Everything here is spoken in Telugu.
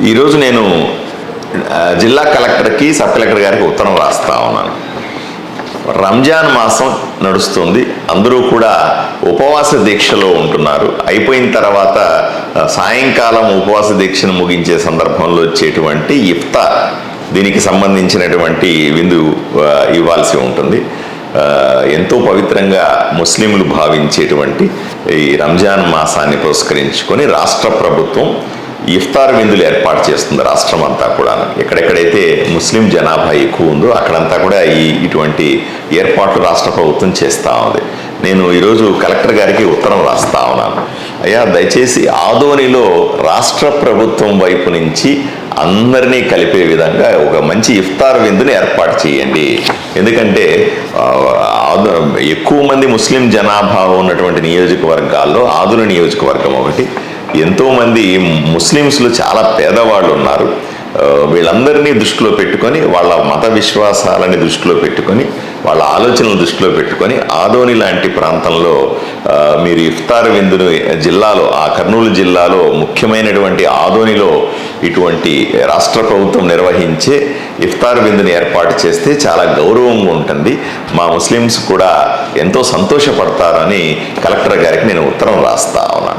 ఈరోజు నేను జిల్లా కలెక్టర్కి సబ్ కలెక్టర్ గారికి ఉత్తరం రాస్తా ఉన్నాను. రంజాన్ మాసం నడుస్తుంది, అందరూ కూడా ఉపవాస దీక్షలో ఉంటున్నారు. అయిపోయిన తర్వాత సాయంకాలం ఉపవాస దీక్షను ముగించే సందర్భంలో వచ్చేటువంటి ఇఫ్తార్, దీనికి సంబంధించినటువంటి విందు ఇవ్వాల్సి ఉంటుంది. ఎంతో పవిత్రంగా ముస్లింలు భావించేటువంటి ఈ రంజాన్ మాసాన్ని పురస్కరించుకొని రాష్ట్ర ప్రభుత్వం ఇఫ్తార్ విందులు ఏర్పాటు చేస్తుంది. రాష్ట్రం అంతా కూడా ఎక్కడెక్కడైతే ముస్లిం జనాభా ఎక్కువ ఉందో అక్కడంతా కూడా ఇటువంటి ఏర్పాట్లు రాష్ట్ర ప్రభుత్వం చేస్తూ ఉంది. నేను ఈరోజు కలెక్టర్ గారికి ఉత్తరం రాస్తా ఉన్నాను. అయ్యా, దయచేసి ఆదోనిలో రాష్ట్ర ప్రభుత్వం వైపు నుంచి అందరినీ కలిపే విధంగా ఒక మంచి ఇఫ్తార్ విందుని ఏర్పాటు చేయండి. ఎందుకంటే ఎక్కువ మంది ముస్లిం జనాభా ఉన్నటువంటి నియోజకవర్గాల్లో ఆదోని నియోజకవర్గం ఒకటి. ఎంతోమంది ముస్లిమ్స్లో చాలా పేదవాళ్ళు ఉన్నారు. వీళ్ళందరినీ దృష్టిలో పెట్టుకొని, వాళ్ళ మత విశ్వాసాలని దృష్టిలో పెట్టుకొని, వాళ్ళ ఆలోచనలు దృష్టిలో పెట్టుకొని ఆదోని లాంటి ప్రాంతంలో మీరు ఇఫ్తార్ విందును జిల్లాలో, ఆ కర్నూలు జిల్లాలో ముఖ్యమైనటువంటి ఆదోనిలో ఇటువంటి రాష్ట్ర ప్రభుత్వం నిర్వహించే ఇఫ్తార్ విందుని ఏర్పాటు చేస్తే చాలా గౌరవంగా ఉంటుంది. మా ముస్లిమ్స్ కూడా ఎంతో సంతోషపడతారని కలెక్టర్ గారికి నేను ఉత్తరం రాస్తా ఉన్నాను.